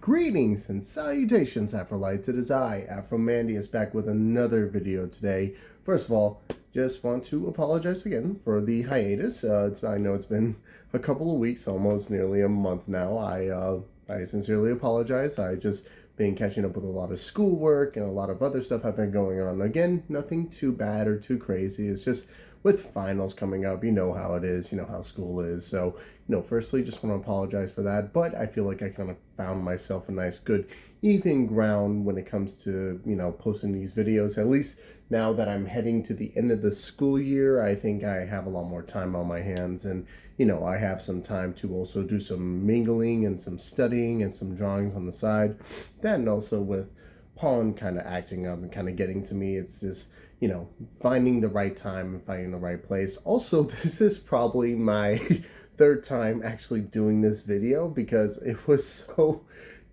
Greetings and salutations, Afrolites. It is I, Afromandius, back with another video today. First of all, just want to apologize again for the hiatus. I know it's been a couple of weeks, almost nearly a month now. I sincerely apologize. I just been catching up with a lot of schoolwork and a lot of other stuff I've been going on. Again, nothing too bad or too crazy. It's just with finals coming up, you know how it is, you know how school is. So, firstly, just want to apologize for that. But I feel like I kind of found myself a nice, good, even ground when it comes to, posting these videos. At least now that I'm heading to the end of the school year, I think I have a lot more time on my hands. And, I have some time to also do some mingling and some studying and some drawings on the side. Then also with Pawn kind of acting up and kind of getting to me, it's just, finding the right time and finding the right place. Also, this is probably my third time actually doing this video because it was so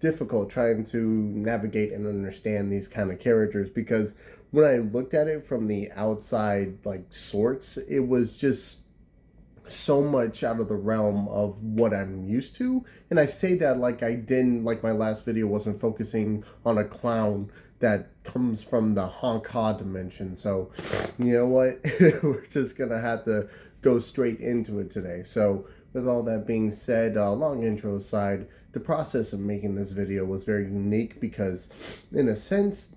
difficult trying to navigate and understand these kind of characters, because when I looked at it from the outside sorts, it was just so much out of the realm of what I'm used to. And I say that like my last video wasn't focusing on a clown that comes from the Honk Ha dimension. So, you know what? We're just gonna have to go straight into it today. So, with all that being said, long intro aside, the process of making this video was very unique because, in a sense,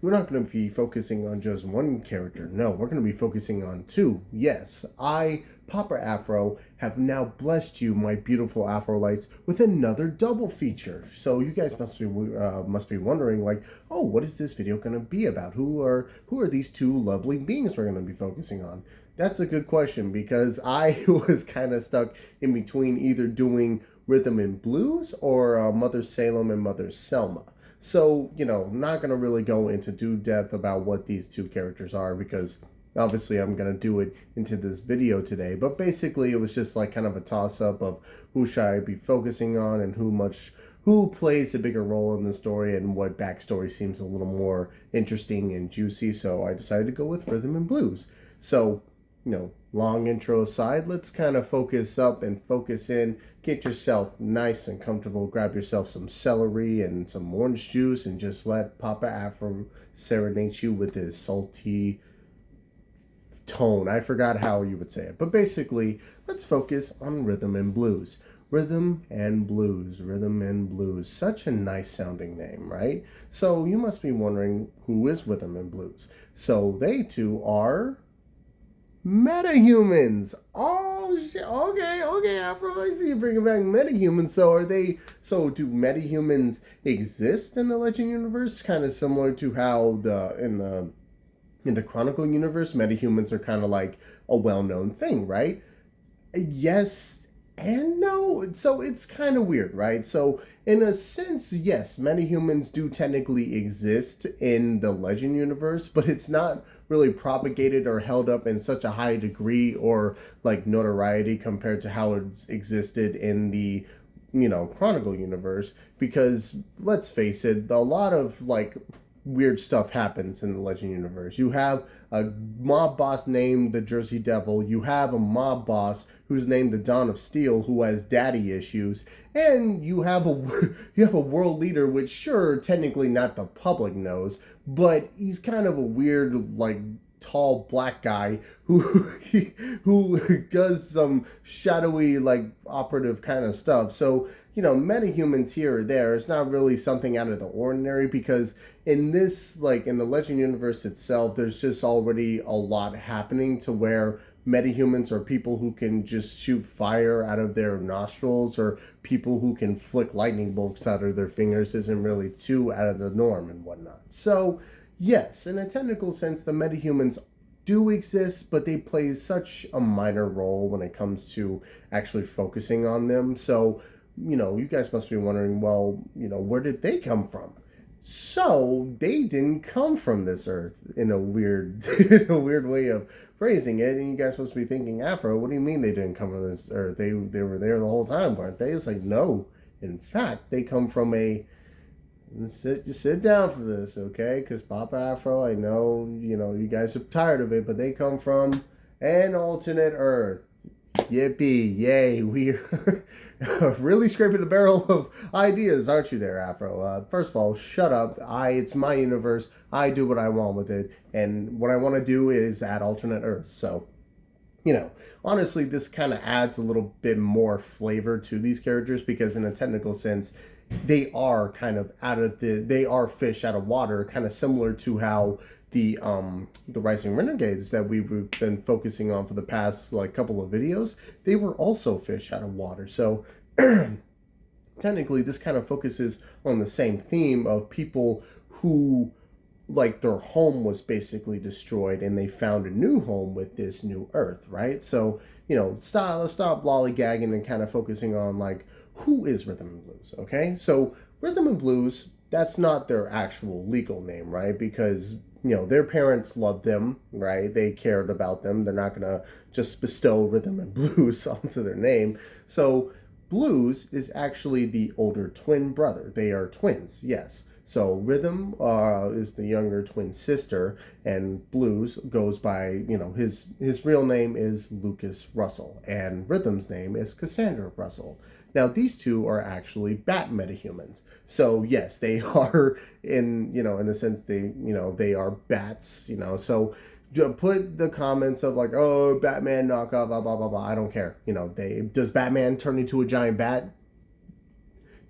we're not going to be focusing on just one character. No, we're going to be focusing on two. Yes, I, Papa Afro, have now blessed you, my beautiful Afrolites, with another double feature. So you guys must be wondering, oh, what is this video going to be about? Who are these two lovely beings we're going to be focusing on? That's a good question, because I was kind of stuck in between either doing Rhythm and Blues or Mother Salem and Mother Selma. So, not going to really go into depth about what these two characters are, because obviously I'm going to do it into this video today. But basically it was just kind of a toss-up of who should I be focusing on and who plays a bigger role in the story and what backstory seems a little more interesting and juicy. So I decided to go with Rhythm and Blues. So, long intro aside, let's kind of focus up and focus in. Get yourself nice and comfortable. Grab yourself some celery and some orange juice and just let Papa Afro serenade you with his salty tone. I forgot how you would say it. But basically, let's focus on Rhythm and Blues. Rhythm and Blues. Rhythm and Blues. Such a nice sounding name, right? So you must be wondering, who is Rhythm and Blues? So they two are metahumans. Oh, okay, Afro, I see you bringing back metahumans. So do metahumans exist in the Legend universe? Kind of similar to how in the Chronicle universe, metahumans are kind of like a well-known thing, right? Yes and no. So it's kind of weird, right? So in a sense, yes, metahumans do technically exist in the Legend universe, but it's not really propagated or held up in such a high degree or notoriety compared to how it's existed in the Chronicle universe, because let's face it, a lot of weird stuff happens in the Legend universe. You have a mob boss named the Jersey Devil. You have a mob boss who's named the Dawn of Steel, who has daddy issues, and you have a world leader, which sure, technically not the public knows, but he's kind of a weird tall black guy who does some shadowy operative kind of stuff. So metahumans here or there is not really something out of the ordinary, because in this in the Legend universe itself, there's just already a lot happening to where metahumans are people who can just shoot fire out of their nostrils, or people who can flick lightning bolts out of their fingers isn't really too out of the norm and whatnot. So yes, in a technical sense, the metahumans do exist, but they play such a minor role when it comes to actually focusing on them. So, you guys must be wondering, well, where did they come from? So they didn't come from this earth, in a weird way of phrasing it. And you guys must be thinking, Afro, what do you mean they didn't come from this earth? They were there the whole time, weren't they? It's no. In fact, they come from a... Sit down for this, okay? Because Papa Afro, I know, you guys are tired of it, but they come from an alternate Earth. Yippee, yay, we are really scraping the barrel of ideas, aren't you there, Afro? First of all, shut up. It's my universe. I do what I want with it, and what I want to do is add alternate Earths. So, honestly, this kind of adds a little bit more flavor to these characters because, in a technical sense, they are fish out of water, kind of similar to how the Rising Renegades that we've been focusing on for the past like couple of videos, they were also fish out of water. So technically this kind of focuses on the same theme of people who, like, their home was basically destroyed and they found a new home with this new Earth, right? So, let's stop lollygagging and kind of focusing on, like, who is Rhythm and Blues, okay? So Rhythm and Blues, that's not their actual legal name, right? Because, their parents loved them, right? They cared about them. They're not going to just bestow Rhythm and Blues onto their name. So Blues is actually the older twin brother. They are twins, yes. So Rhythm is the younger twin sister, and Blues goes by, his real name is Lucas Russell, and Rhythm's name is Cassandra Russell. Now, these two are actually bat metahumans. So yes, they are in a sense, they are bats, so put the comments of like, oh, Batman knockoff, blah, blah, blah, blah. I don't care. Does Batman turn into a giant bat?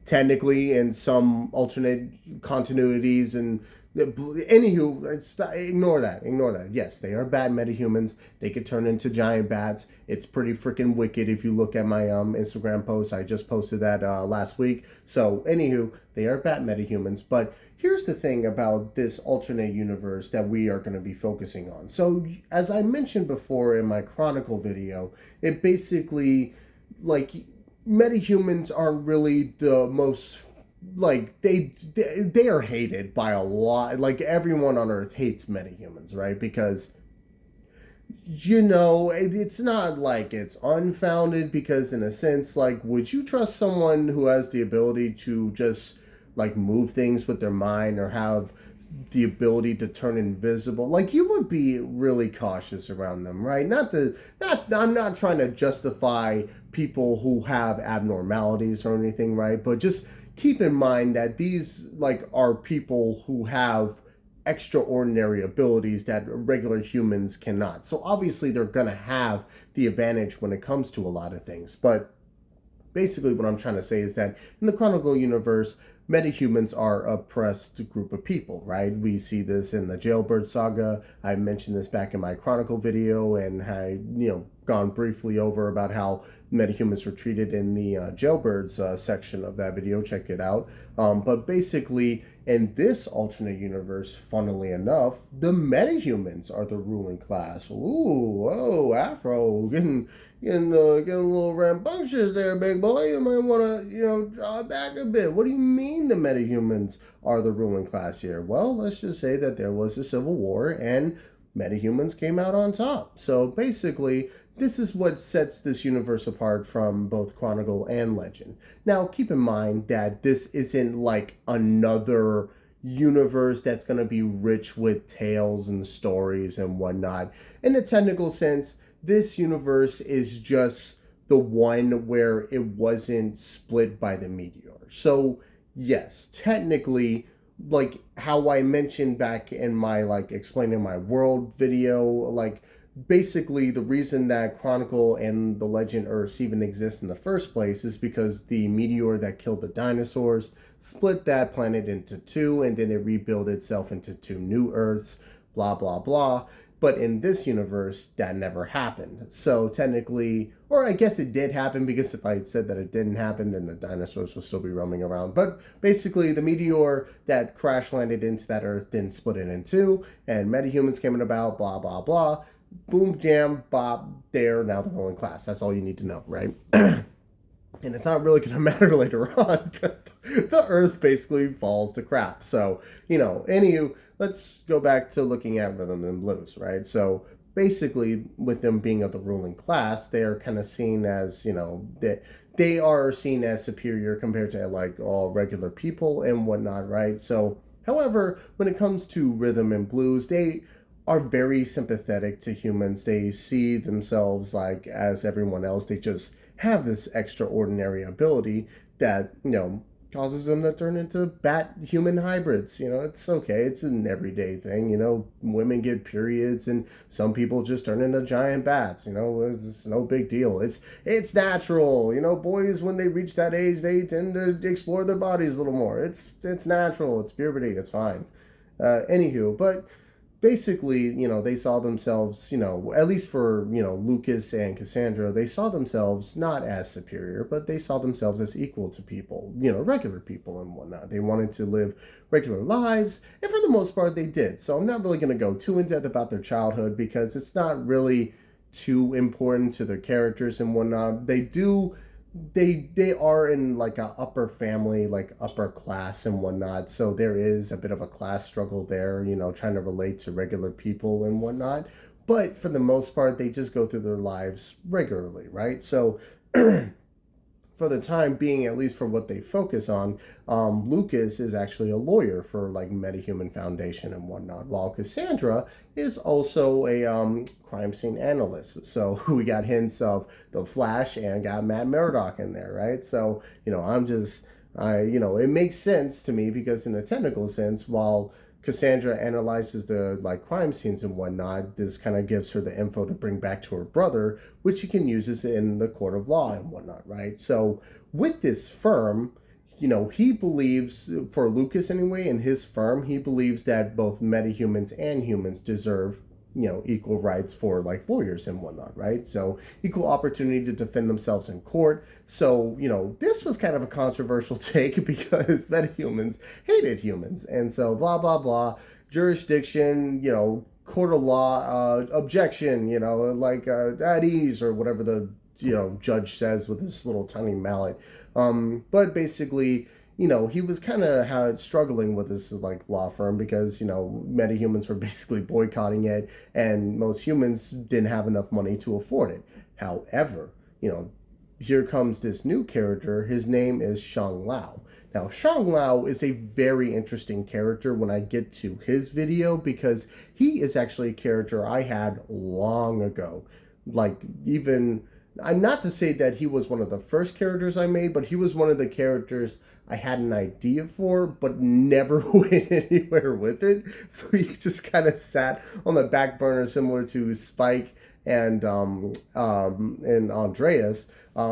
Technically, in some alternate continuities, and anywho, ignore that. Yes, they are bad metahumans. They could turn into giant bats. It's pretty freaking wicked. If you look at my Instagram post, I just posted that last week. So anywho, they are bad metahumans. But here's the thing about this alternate universe that we are going to be focusing on. So as I mentioned before in my Chronicle video, it basically, like, metahumans aren't really the most, like, they are hated by a lot. Like, everyone on Earth hates metahumans, right? Because it's not like it's unfounded, because in a sense, like, would you trust someone who has the ability to just, like, move things with their mind, or have the ability to turn invisible? Like, you would be really cautious around them, right? I'm not trying to justify people who have abnormalities or anything, right? But just keep in mind that these, like, are people who have extraordinary abilities that regular humans cannot. So obviously they're gonna have the advantage when it comes to a lot of things. But basically what I'm trying to say is that in the Chronicle universe, metahumans are an oppressed group of people, right? We see this in the Jailbird saga. I mentioned this back in my Chronicle video, and I, gone briefly over about how metahumans were treated in the Jailbirds section of that video. Check it out. But basically, in this alternate universe, funnily enough, the metahumans are the ruling class. Ooh, whoa, Afro, getting a little rambunctious there, big boy. You might want to, draw it back a bit. What do you mean the metahumans are the ruling class here? Well, let's just say that there was a civil war and metahumans came out on top. So basically, this is what sets this universe apart from both Chronicle and Legend. Now, keep in mind that this isn't like another universe that's going to be rich with tales and stories and whatnot. In a technical sense, this universe is just the one where it wasn't split by the meteor. So, yes, technically, like how I mentioned back in my, like, explaining my world video, like, basically the reason that Chronicle and the Legend Earths even exist in the first place is because the meteor that killed the dinosaurs split that planet into two, and then it rebuilt itself into two new Earths, blah, blah, blah. But in this universe, that never happened. So technically, or I guess it did happen, because if I said that it didn't happen, then the dinosaurs will still be roaming around. But basically, the meteor that crash landed into that Earth didn't split it in two, and metahumans came about, blah, blah, blah. Boom, jam, bop, there, now the ruling class. That's all you need to know, right? And it's not really going to matter later on, because the Earth basically falls to crap. So, anywho, let's go back to looking at Rhythm and Blues, right? So basically, with them being of the ruling class, they are kind of seen as, they are seen as superior compared to, like, all regular people and whatnot, right? So, however, when it comes to Rhythm and Blues, they are very sympathetic to humans. They see themselves like as everyone else. They just have this extraordinary ability that, causes them to turn into bat human hybrids. It's okay. It's an everyday thing. Women get periods and some people just turn into giant bats. It's no big deal. It's natural. Boys, when they reach that age, they tend to explore their bodies a little more. It's natural. It's puberty. It's fine. Anywho, but basically, they saw themselves, at least for, Lucas and Cassandra, they saw themselves not as superior, but they saw themselves as equal to people, regular people and whatnot. They wanted to live regular lives, and for the most part, they did. So I'm not really going to go too in depth about their childhood because it's not really too important to their characters and whatnot. They are in like a upper family, like upper class and whatnot, so there is a bit of a class struggle there, trying to relate to regular people and whatnot, but for the most part they just go through their lives regularly, right? So for the time being, at least for what they focus on, Lucas is actually a lawyer for like MetaHuman Foundation and whatnot, while Cassandra is also a crime scene analyst. So we got hints of the Flash and got Matt Murdock in there, right? So it makes sense to me because in a technical sense, while Cassandra analyzes the like crime scenes and whatnot, this kind of gives her the info to bring back to her brother, which she can use in the court of law and whatnot, right? So with this firm, he believes, for Lucas anyway, in his firm, he believes that both metahumans and humans deserve equal rights for like lawyers and whatnot, right? So equal opportunity to defend themselves in court. So, this was kind of a controversial take because metahumans hated humans. And so blah, blah, blah, jurisdiction, court of law, objection, at ease or whatever the, judge says with this little tiny mallet. But basically, he was kind of struggling with this like law firm because, metahumans were basically boycotting it and most humans didn't have enough money to afford it. However, here comes this new character. His name is Shang Lao. Now, Shang Lao is a very interesting character when I get to his video because he is actually a character I had long ago. Like, even, not to say that he was one of the first characters I made, but he was one of the characters I had an idea for, but never went anywhere with it. So he just kind of sat on the back burner, similar to Spike and Andreas.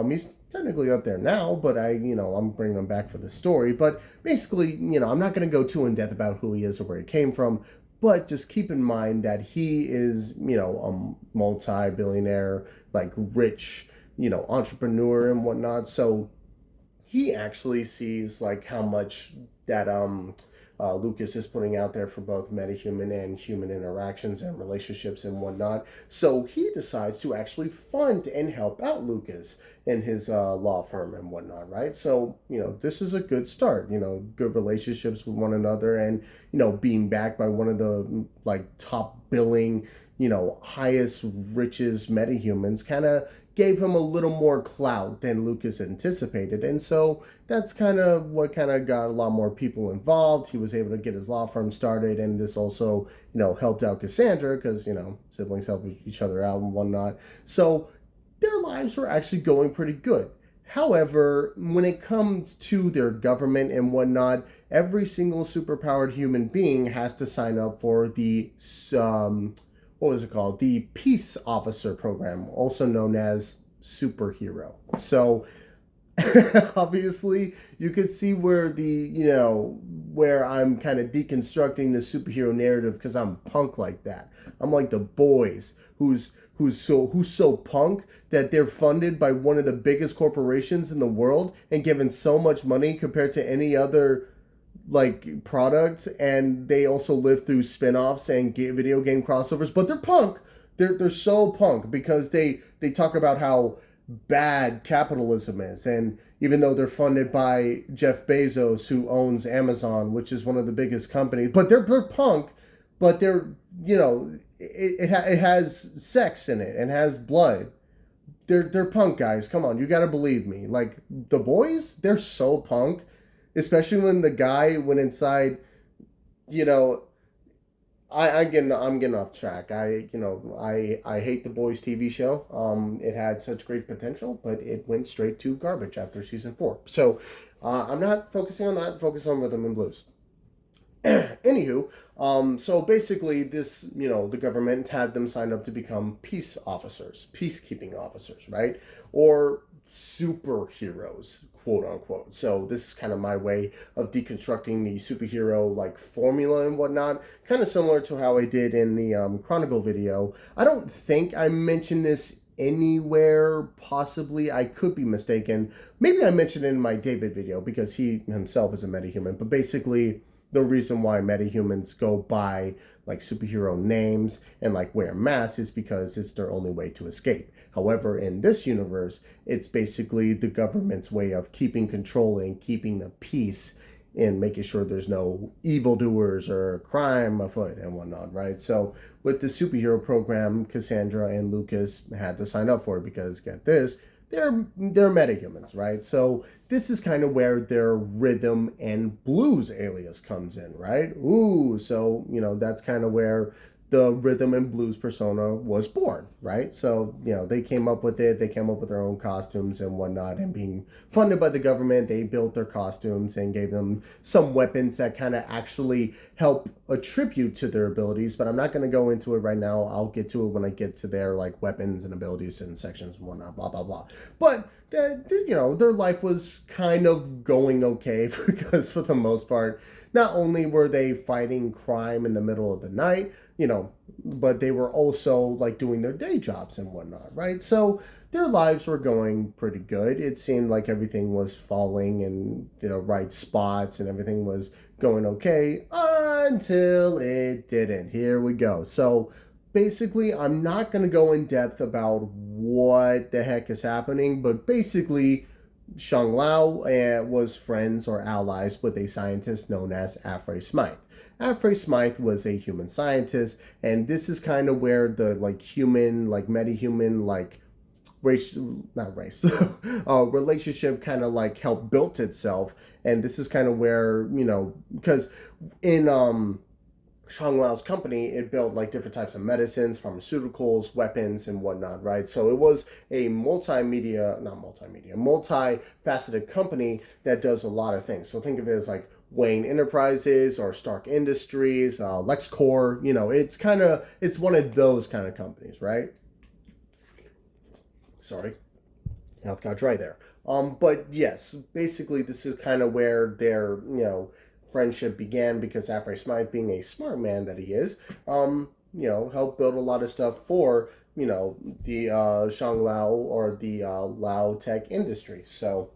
He's technically up there now, but I'm bringing him back for the story. But basically, I'm not going to go too in depth about who he is or where he came from. But just keep in mind that he is, a multi-billionaire, like rich, entrepreneur and whatnot. So he actually sees like how much that Lucas is putting out there for both metahuman and human interactions and relationships and whatnot. So he decides to actually fund and help out Lucas in his law firm and whatnot, right? So, this is a good start, good relationships with one another and, being backed by one of the like top billing, highest, richest metahumans kind of gave him a little more clout than Lucas anticipated. And so that's kind of what kind of got a lot more people involved. He was able to get his law firm started, and this also, helped out Cassandra because, siblings help each other out and whatnot. So their lives were actually going pretty good. However, when it comes to their government and whatnot, every single superpowered human being has to sign up for the what was it called? The Peace Officer Program, also known as Superhero. So obviously you could see where where I'm kind of deconstructing the superhero narrative because I'm punk like that. I'm like the boys who's so punk that they're funded by one of the biggest corporations in the world and given so much money compared to any other like product, and they also live through spin-offs and video game crossovers, but they're punk. They're so punk because they talk about how bad capitalism is, and even though they're funded by Jeff Bezos, who owns Amazon, which is one of the biggest companies, but they're punk, but they're it has sex in it and has blood. They're punk, guys. Come on, you got to believe me. Like the boys, they're so punk. Especially when the guy went inside, I'm getting off track. I hate The Boys TV show. It had such great potential, but it went straight to garbage after season 4. So, I'm not focusing on that. Focus on Rhythm and Blues. Anywho, so basically, the government had them sign up to become peace officers, peacekeeping officers, right? Or superheroes, quote unquote. So this is kind of my way of deconstructing the superhero like formula and whatnot, kind of similar to how I did in the Chronicle video. I don't think I mentioned this anywhere, possibly. I could be mistaken. Maybe I mentioned it in my David video because he himself is a metahuman, but basically the reason why metahumans go by like superhero names and like wear masks is because it's their only way to escape. However, in this universe, it's basically the government's way of keeping control and keeping the peace and making sure there's no evildoers or crime afoot and whatnot, right? So with the superhero program, Cassandra and Lucas had to sign up for it because, get this, they're metahumans, right? So this is kind of where their rhythm and blues alias comes in, right? Ooh, so, that's kind of where the rhythm and blues persona was born, right? So, they came up with it. They came up with their own costumes and whatnot, and being funded by the government, they built their costumes and gave them some weapons that kind of actually help attribute to their abilities, but I'm not going to go into it right now. I'll get to it when I get to their like weapons and abilities and sections and whatnot, blah, blah, blah. But, their life was kind of going okay because for the most part, not only were they fighting crime in the middle of the night, but they were also like doing their day jobs and whatnot, right? So their lives were going pretty good. It seemed like everything was falling in the right spots and everything was going okay until it didn't. Here we go. So basically, I'm not going to go in depth about what the heck is happening, but basically, Shang Lao was friends or allies with a scientist known as Afrey Smythe. Afrey Smythe was a human scientist, and this is kind of where the like human, like metahuman, like race, not race, relationship kind of like helped built itself. And this is kind of where, because in Shang Lao's company, it built like different types of medicines, pharmaceuticals, weapons, and whatnot, right? So it was a multi-faceted company that does a lot of things. So think of it as like Wayne Enterprises or Stark Industries, LexCorp, it's one of those kind of companies, right? Sorry, mouth got dry there. But yes, basically this is kind of where their, friendship began because Afrey Smythe, being a smart man that he is, helped build a lot of stuff for, the Shang Lao or the Lao tech industry. So,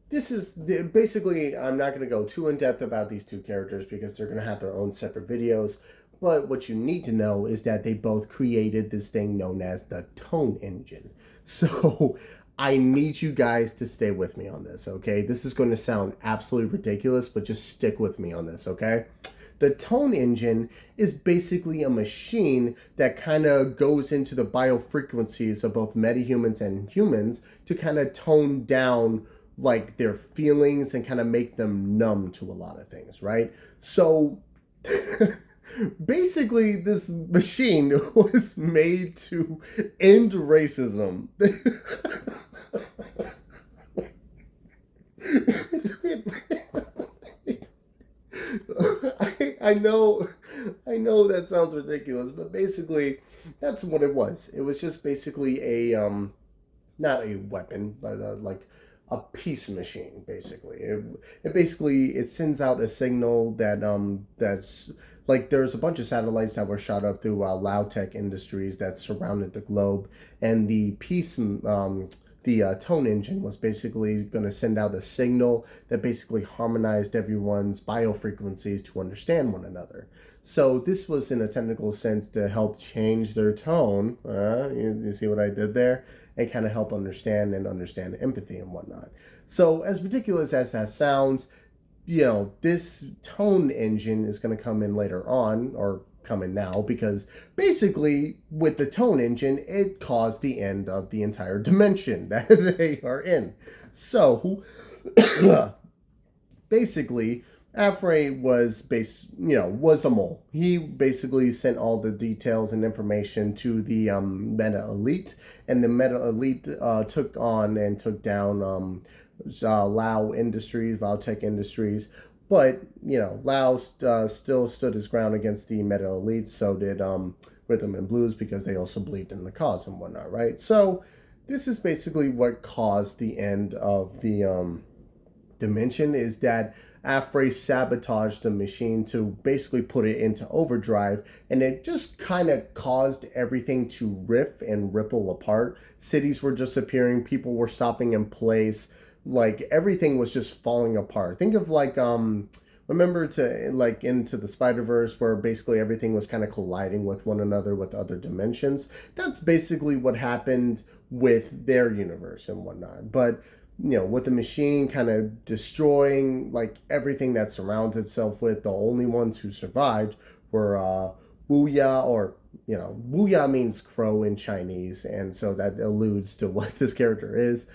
this is basically, I'm not going to go too in depth about these two characters because they're going to have their own separate videos. But what you need to know is that they both created this thing known as the tone engine. So I need you guys to stay with me on this, okay? This is going to sound absolutely ridiculous, but just stick with me on this, okay? The tone engine is basically a machine that kind of goes into the biofrequencies of both metahumans and humans to kind of tone down like their feelings and kind of make them numb to a lot of things, right? So basically this machine was made to end racism. I know that sounds ridiculous, but basically that's what it was. It was just basically a not a weapon, but like a peace machine. Basically, it sends out a signal that's like there's a bunch of satellites that were shot up through Lao Tech Industries that surrounded the globe, and the peace the tone engine was basically going to send out a signal that basically harmonized everyone's biofrequencies to understand one another. So this was in a technical sense to help change their tone. You see what I did there? And kind of help understand empathy and whatnot. So as ridiculous as that sounds, this tone engine is going to come in later on, or coming now, because basically with the tone engine it caused the end of the entire dimension that they are in. So basically Afrey was a mole. He basically sent all the details and information to the Meta Elite, and the Meta Elite took on and took down Lao Tech Industries. But Lao still stood his ground against the Meta Elite. So did Rhythm and Blues, because they also believed in the cause and whatnot, right? So this is basically what caused the end of the dimension, is that Afrey sabotaged the machine to basically put it into overdrive, and it just kind of caused everything to riff and ripple apart. Cities were disappearing, people were stopping in place, like everything was just falling apart. Think of like remember to like Into the Spider-Verse, where basically everything was kind of colliding with one another with other dimensions. That's basically what happened with their universe and whatnot. But with the machine kind of destroying like everything that surrounds itself with, the only ones who survived were Wuya, or Wuya means crow in Chinese, and so that alludes to what this character is,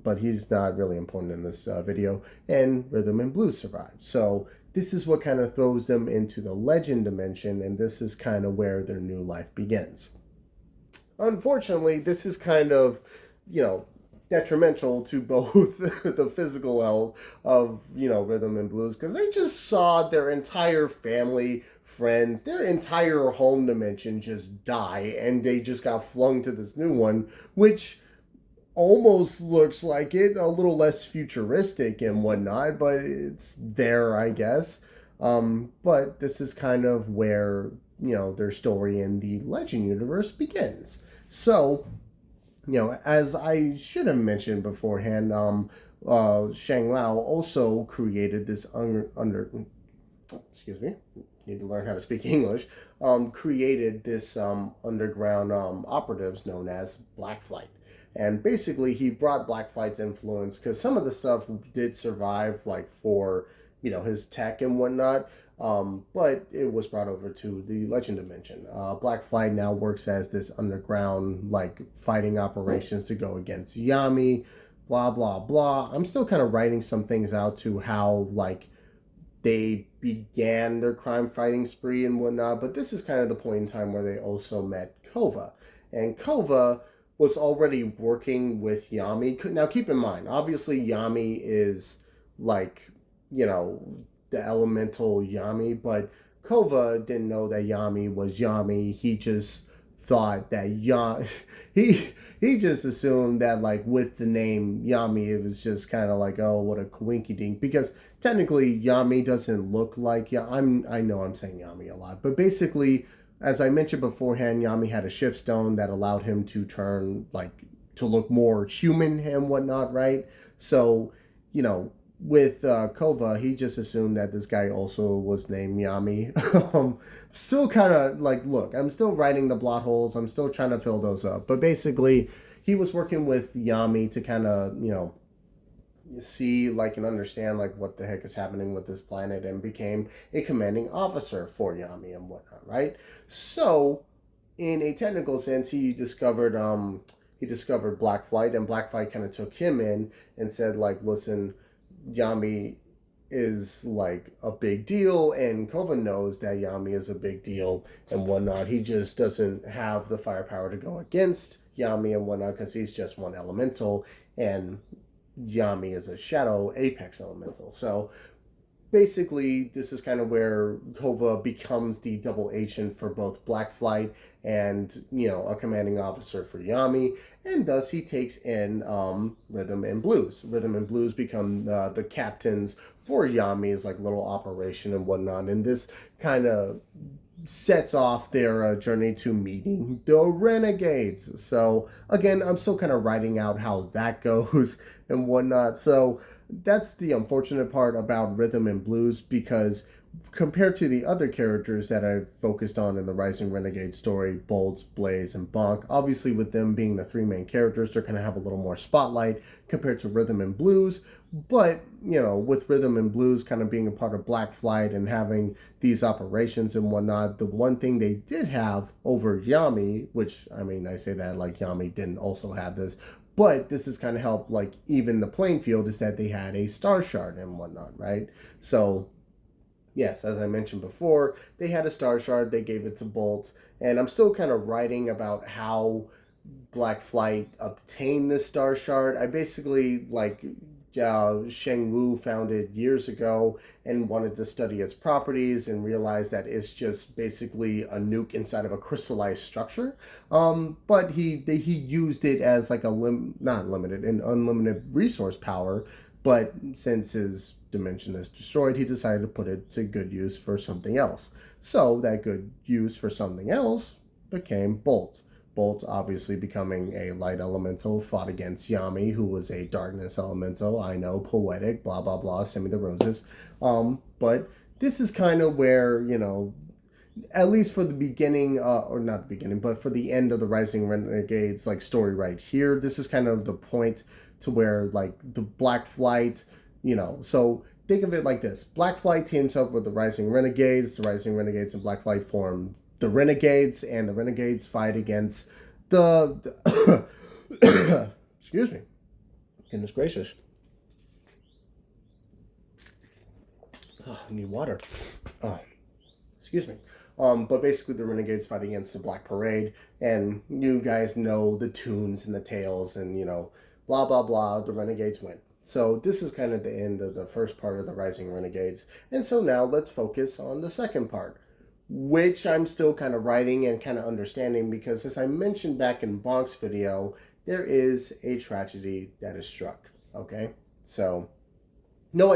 but he's not really important in this video, and Rhythm and Blues survived. So this is what kind of throws them into the legend dimension, and this is kind of where their new life begins. Unfortunately, this is kind of, detrimental to both the physical health of Rhythm and Blues, because they just saw their entire family, friends, their entire home dimension just die, and they just got flung to this new one, which almost looks like it, a little less futuristic and whatnot, but it's there, I guess. But this is kind of where their story in the Legend universe begins. So as I should have mentioned beforehand, Shang Lao also created this excuse me, need to learn how to speak English, created this underground operatives known as BlackFlight. And basically he brought BlackFlight's influence, because some of the stuff did survive, like for, his tech and whatnot, but it was brought over to the Legend Dimension. BlackFlight now works as this underground, like, fighting operations to go against Yami, blah, blah, blah. I'm still kind of writing some things out to how, like, they began their crime fighting spree and whatnot, but this is kind of the point in time where they also met Kova. And Kova was already working with Yami. Now, keep in mind, obviously Yami is, like, the elemental Yami, but Kova didn't know that Yami was Yami. He just thought that he just assumed that, like, with the name Yami, it was just kind of like, oh, what a coinky dink, because technically Yami doesn't look like I know I'm saying Yami a lot, but basically, as I mentioned beforehand, Yami had a shift stone that allowed him to turn, like, to look more human and whatnot, right? So with Kova, he just assumed that this guy also was named Yami. Still kind of like, look, I'm still writing the plot holes. I'm still trying to fill those up. But basically, he was working with Yami to kind of, see, like, and understand, like, what the heck is happening with this planet, and became a commanding officer for Yami and whatnot, right? So, in a technical sense, he discovered BlackFlight, and BlackFlight kind of took him in and said, like, listen, Yami is like a big deal, and Kova knows that Yami is a big deal and whatnot. He just doesn't have the firepower to go against Yami and whatnot, because he's just one elemental, and Yami is a shadow apex elemental. So basically, this is kind of where Kova becomes the double agent for both BlackFlight and, a commanding officer for Yami, and thus he takes in Rhythm and Blues. Rhythm and Blues become the captains for Yami's, like, little operation and whatnot, and this kind of sets off their journey to meeting the Renegades. So again, I'm still kind of writing out how that goes and whatnot. So that's the unfortunate part about Rhythm and Blues, because compared to the other characters that I've focused on in the Rising Renegade story, Bolts, Blaze, and Bonk, obviously with them being the three main characters, they're going to have a little more spotlight compared to Rhythm and Blues. But, with Rhythm and Blues kind of being a part of BlackFlight and having these operations and whatnot, the one thing they did have over Yami, which, I mean, I say that like Yami didn't also have this, but this has kind of helped, like, even the playing field, is that they had a star shard and whatnot, right? So yes, as I mentioned before, they had a star shard, they gave it to Bolt, and I'm still kind of writing about how BlackFlight obtained this star shard. I basically Sheng Wu found it years ago and wanted to study its properties and realized that it's just basically a nuke inside of a crystallized structure. But he used it as like not limited, an unlimited resource power. But since his dimension is destroyed, he decided to put it to good use for something else. So that good use for something else became Bolt. Bolt obviously becoming a light elemental, fought against Yami, who was a darkness elemental. I know, poetic, blah, blah, blah, send me the roses. But this is kind of where, at least for the beginning, or not the beginning, but for the end of the Rising Renegades, like, story right here, this is kind of the point to where, like, the BlackFlight, so think of it like this. BlackFlight teams up with the Rising Renegades and BlackFlight form the Renegades, and the Renegades fight against the excuse me, goodness gracious, I need water. Excuse me. But basically the Renegades fight against the Black Parade, and you guys know the tunes and the tales, and blah blah blah, the Renegades win. So this is kind of the end of the first part of the Rising Renegades, and so now let's focus on the second part, which I'm still kind of writing and kind of understanding, because as I mentioned back in Bonk's video, there is a tragedy that is struck. Okay, so no,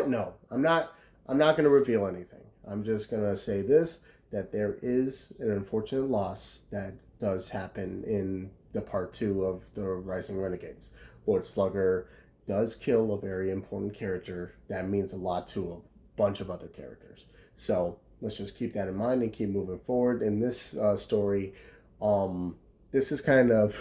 I'm not going to reveal anything. I'm just going to say this, that there is an unfortunate loss that does happen in the part 2 of the Rising Renegades. Lord Slugger does kill a very important character that means a lot to a bunch of other characters. So let's just keep that in mind and keep moving forward. In this story, this is kind of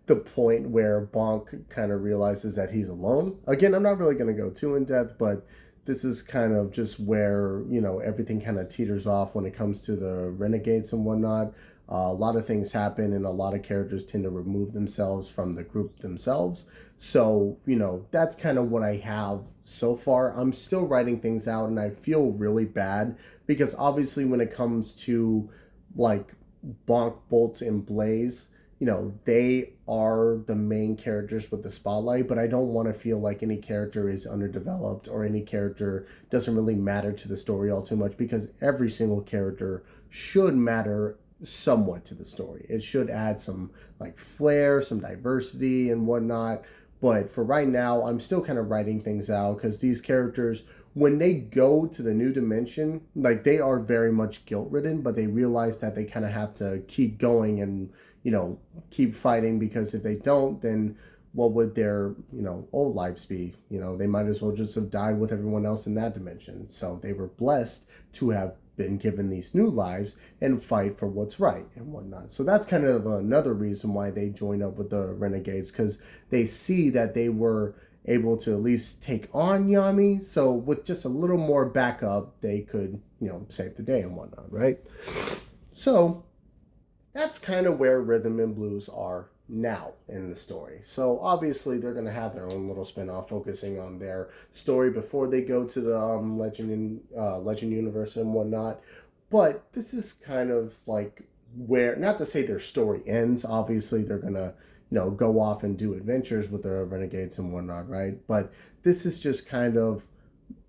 the point where Bonk kind of realizes that he's alone. Again, I'm not really going to go too in depth, but this is kind of just where, everything kind of teeters off when it comes to the Renegades and whatnot. A lot of things happen, and a lot of characters tend to remove themselves from the group themselves. So, that's kind of what I have so far. I'm still writing things out, and I feel really bad because obviously when it comes to like Bonk, Bolt, and Blaze, they are the main characters with the spotlight, but I don't want to feel like any character is underdeveloped or any character doesn't really matter to the story all too much, because every single character should matter somewhat to the story. It should add some like flair, some diversity and whatnot. But for right now, I'm still kind of writing things out, because these characters, when they go to the new dimension, like, they are very much guilt-ridden, but they realize that they kind of have to keep going and, keep fighting, because if they don't, then what would their, old lives be? They might as well just have died with everyone else in that dimension. So they were blessed to have been given these new lives and fight for what's right and whatnot. So that's kind of another reason why they joined up with the Renegades, because they see that they were able to at least take on Yami. So with just a little more backup, they could, save the day and whatnot, right? So that's kind of where Rhythm and Blues are now in the story. So obviously they're going to have their own little spin-off focusing on their story before they go to the Legend universe and whatnot. But this is kind of like where, not to say their story ends, obviously they're going to go off and do adventures with the Renegades and whatnot, right? But this is just kind of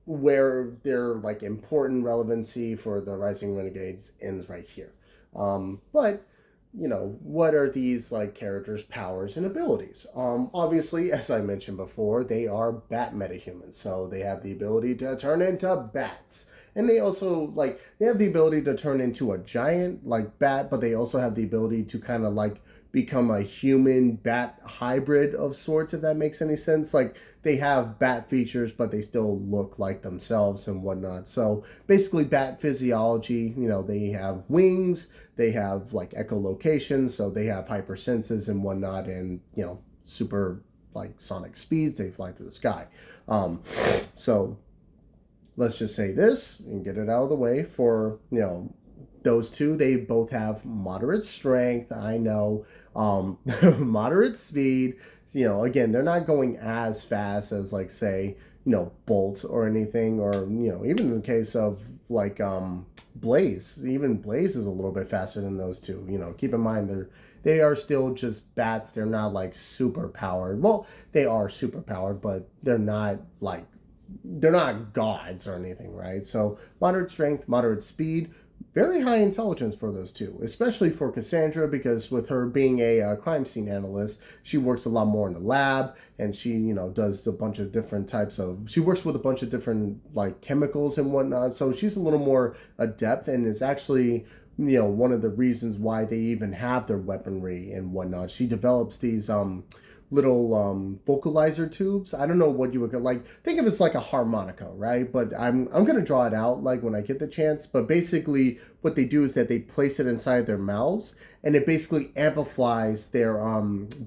where their like important relevancy for the Rising Renegades ends right here. But what are these like characters' powers and abilities? Obviously, as I mentioned before, they are bat metahumans, so they have the ability to turn into bats. And they also they have the ability to turn into a giant like bat, but they also have the ability to kind of like become a human bat hybrid of sorts, if that makes any sense. Like, they have bat features, but they still look like themselves and whatnot. So basically bat physiology, they have wings, they have like echolocation, so they have hypersenses and whatnot, and super like sonic speeds, they fly through the sky. So let's just say this and get it out of the way. For those two, they both have moderate strength, I know, moderate speed. Again, they're not going as fast as, like, say, Bolt or anything, or even in the case of like Blaze. Even Blaze is a little bit faster than those two. Keep in mind they are still just bats. They're not like super powered. Well, they are super powered, but they're not gods or anything, right? So moderate strength, moderate speed, very high intelligence for those two, especially for Cassandra, because with her being a crime scene analyst, she works a lot more in the lab, and she, does a bunch of different she works with a bunch of different like chemicals and whatnot. So she's a little more adept, and is actually, one of the reasons why they even have their weaponry and whatnot. She develops these little vocalizer tubes. I don't know what you would like. Think of it as like a harmonica, right? But I'm gonna draw it out like when I get the chance. But basically, what they do is that they place it inside their mouths, and it basically amplifies their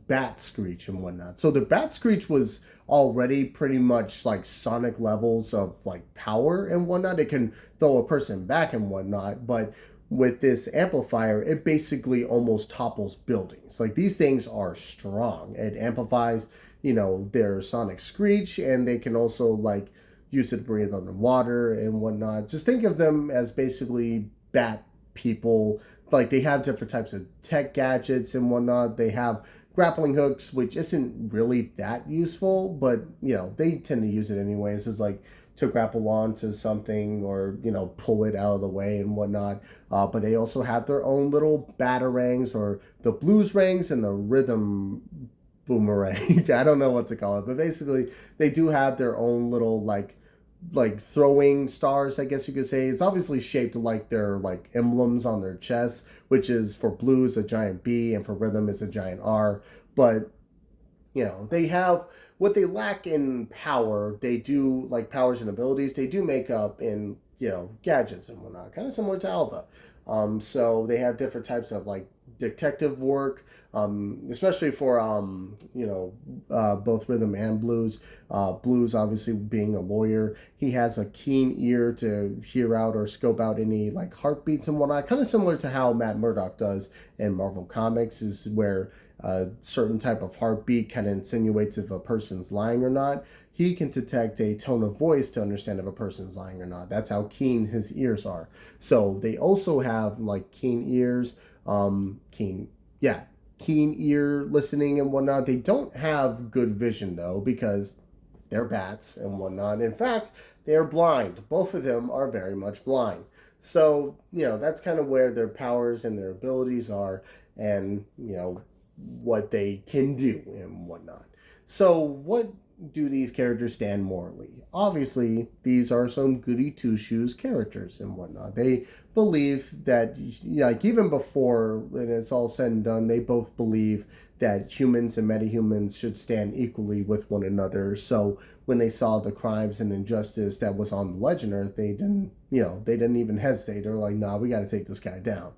bat screech and whatnot. So the bat screech was already pretty much like sonic levels of like power and whatnot. It can throw a person back and whatnot, but with this amplifier, it basically almost topples buildings. Like, these things are strong. It amplifies, their sonic screech, and they can also like use it to breathe underwater and whatnot. Just think of them as basically bat people. Like, they have different types of tech gadgets and whatnot. They have grappling hooks, which isn't really that useful, but they tend to use it anyways. It's like to grapple onto something, or pull it out of the way and whatnot. But they also have their own little batarangs, or the blues rangs and the rhythm boomerang. I don't know what to call it, but basically they do have their own little like throwing stars, I guess you could say. It's obviously shaped like their like emblems on their chests, which is for blues a giant B, and for rhythm is a giant R. But they have what they lack in power. They do, like, powers and abilities, they do make up in gadgets and whatnot, kind of similar to Alva. So they have different types of like detective work, especially for both rhythm and blues. Blues obviously being a lawyer, he has a keen ear to hear out or scope out any like heartbeats and whatnot, kind of similar to how Matt Murdock does in Marvel Comics, is where a certain type of heartbeat kind of insinuates if a person's lying or not. He can detect a tone of voice to understand if a person's lying or not. That's how keen his ears are. So they also have like keen ears, keen ear listening and whatnot. They don't have good vision though, because they're bats and whatnot. In fact, they're blind. Both of them are very much blind. So, that's kind of where their powers and their abilities are, and, what they can do and whatnot. So what do these characters stand morally? Obviously, these are some goody two-shoes characters and whatnot. They believe that, like, even before when it's all said and done, they both believe that humans and metahumans should stand equally with one another. So when they saw the crimes and injustice that was on the Legend Earth, they didn't even hesitate. They were like, nah, we got to take this guy down.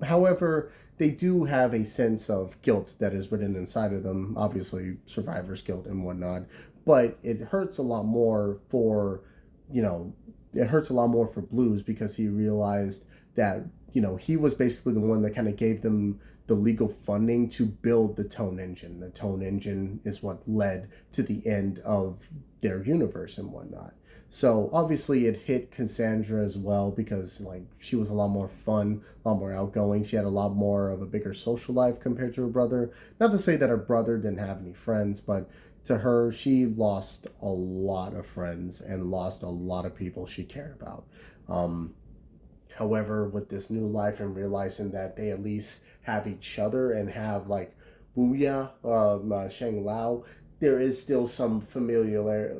However, they do have a sense of guilt that is written inside of them, obviously survivor's guilt and whatnot, but it hurts a lot more for, Blues, because he realized that, he was basically the one that kind of gave them the legal funding to build the Tone Engine. The Tone Engine is what led to the end of their universe and whatnot. So obviously it hit Cassandra as well, because like she was a lot more fun, a lot more outgoing. She had a lot more of a bigger social life compared to her brother. Not to say that her brother didn't have any friends, but to her, she lost a lot of friends and lost a lot of people she cared about. However, with this new life and realizing that they at least have each other and have like Wuya, Shang Lao, there is still some familiarity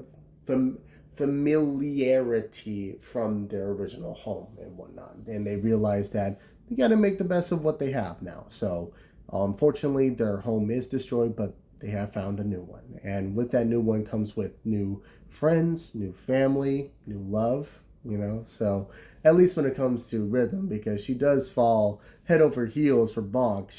from their original home and whatnot. And they realize that they got to make the best of what they have now. So unfortunately, their home is destroyed, but they have found a new one. And with that new one comes with new friends, new family, new love, So at least when it comes to Rhythm, because she does fall head over heels for Bonk.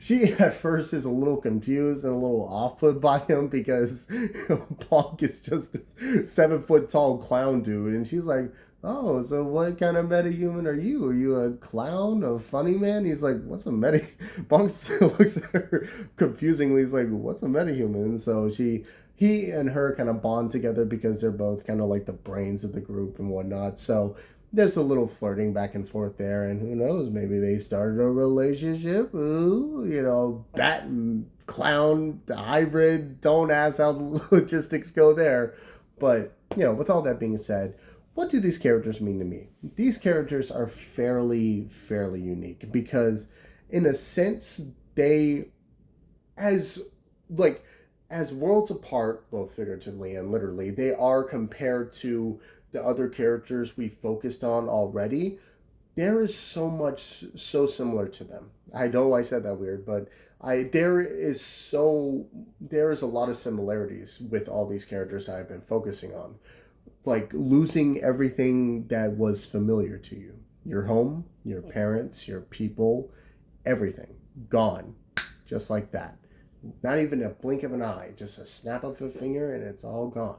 She at first is a little confused and a little off-put by him, because Bonk is just this 7-foot tall clown dude, and she's like, oh, so what kind of metahuman are you? Are you a clown, a funny man? He's like, what's a Bonk looks at her confusingly. He's like, what's a metahuman? And so she he and her kind of bond together because they're both kind of like the brains of the group and whatnot. So there's a little flirting back and forth there, and who knows, maybe they started a relationship. Ooh, you know, bat and clown, the hybrid. Don't ask how the logistics go there. But, you know, with all that being said, what do these characters mean to me? These characters are fairly unique because, in a sense, they, as worlds apart, both figuratively and literally, they are compared to the other characters we focused on already. There is so much so similar to them. I know I said that weird, but there is a lot of similarities with all these characters I've been focusing on. Like losing everything that was familiar to you. Your home, your parents, your people, everything gone. Just like that. Not even a blink of an eye, just a snap of a finger and it's all gone.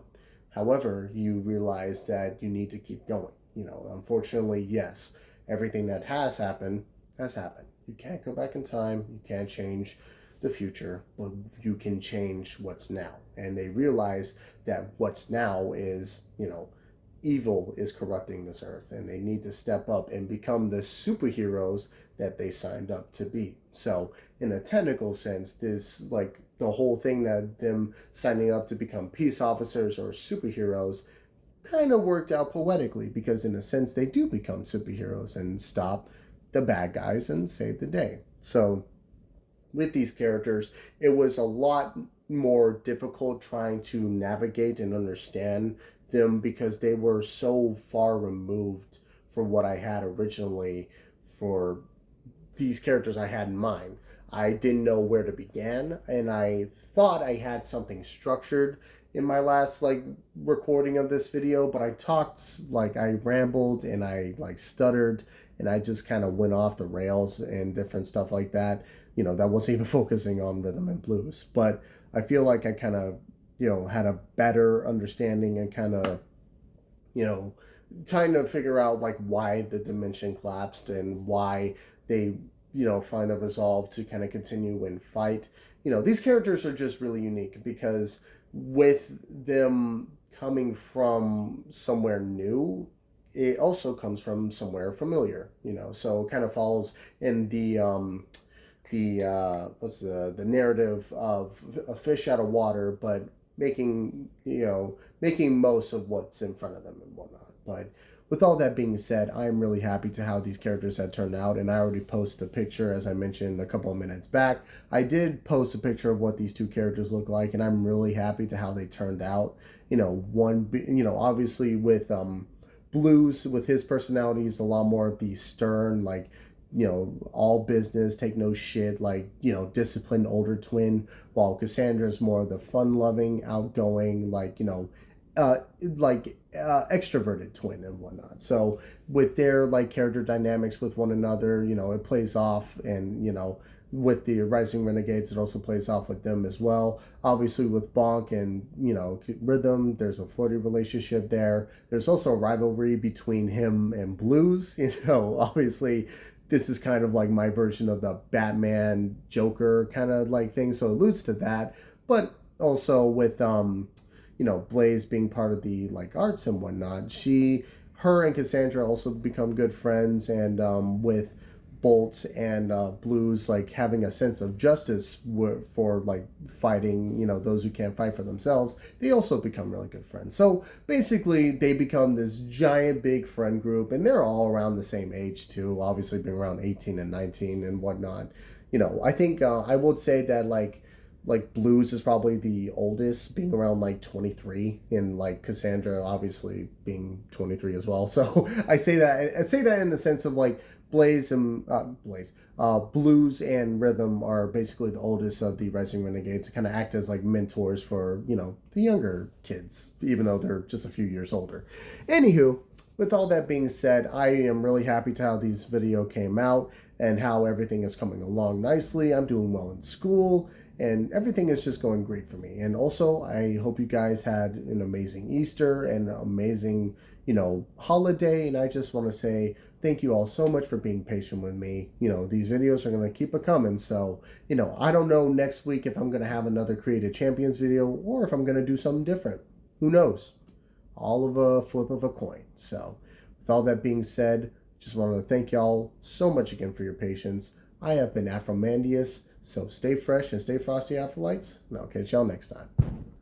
However, you realize that you need to keep going. You know, unfortunately, yes, everything that has happened has happened. You can't go back in time. You can't change the future, but you can change what's now. And they realize that what's now is, you know, evil is corrupting this earth, and they need to step up and become the superheroes that they signed up to be. So in a technical sense, this, like, the whole thing that them signing up to become peace officers or superheroes kind of worked out poetically, because in a sense they do become superheroes and stop the bad guys and save the day. So with these characters, it was a lot more difficult trying to navigate and understand them because they were so far removed from what I had originally for these characters I had in mind. I didn't know where to begin, and I thought I had something structured in my last recording of this video, but I talked, I rambled and I stuttered, and I just kind of went off the rails and different stuff like that. You know, that wasn't even focusing on rhythm and blues, but I feel like I kind of, you know, had a better understanding and kind of, you know, trying to figure out why the dimension collapsed and why they, you know, find the resolve to kind of continue and fight. You know, these characters are just really unique because with them coming from somewhere new, it also comes from somewhere familiar, you know, so it kind of falls in the narrative of a fish out of water, but making most of what's in front of them and whatnot. But with all that being said, I am really happy to how these characters had turned out, and I already posted a picture, as I mentioned a couple of minutes back. I did post a picture of what these two characters look like, and I'm really happy to how they turned out. You know, obviously with Blues, with his personality, is a lot more of the stern, all business, take no shit, disciplined older twin, while Cassandra's more of the fun-loving, outgoing, extroverted twin and whatnot. So with their character dynamics with one another, you know, it plays off, and you know, with the Rising Renegades, it also plays off with them as well. Obviously with Bonk and, you know, Rhythm, there's a flirty relationship there. There's also a rivalry between him and Blues. You know, obviously this is kind of like my version of the Batman Joker kind of thing, so it alludes to that. But also with you know, Blaze being part of the arts and whatnot, her and Cassandra also become good friends, and with Bolt and Blues having a sense of justice for fighting, you know, those who can't fight for themselves, they also become really good friends. So basically they become this giant big friend group, and they're all around the same age too, obviously being around 18 and 19 and whatnot. You know, I think I would say that Blues is probably the oldest, being around 23, and Cassandra obviously being 23 as well. So I say that in the sense of Blues and Rhythm are basically the oldest of the Rising Renegades to kind of act as mentors for, you know, the younger kids, even though they're just a few years older. Anywho, with all that being said, I am really happy to how these video came out and how everything is coming along nicely. I'm doing well in school, and everything is just going great for me. And also, I hope you guys had an amazing Easter and an amazing, holiday. And I just want to say thank you all so much for being patient with me. These videos are going to keep it coming. So, I don't know next week if I'm going to have another Created Champions video or if I'm going to do something different. Who knows? All of a flip of a coin. So, with all that being said, just wanted to thank y'all so much again for your patience. I have been Afromandius, so stay fresh and stay frosty, Afrolites, and I'll catch y'all next time.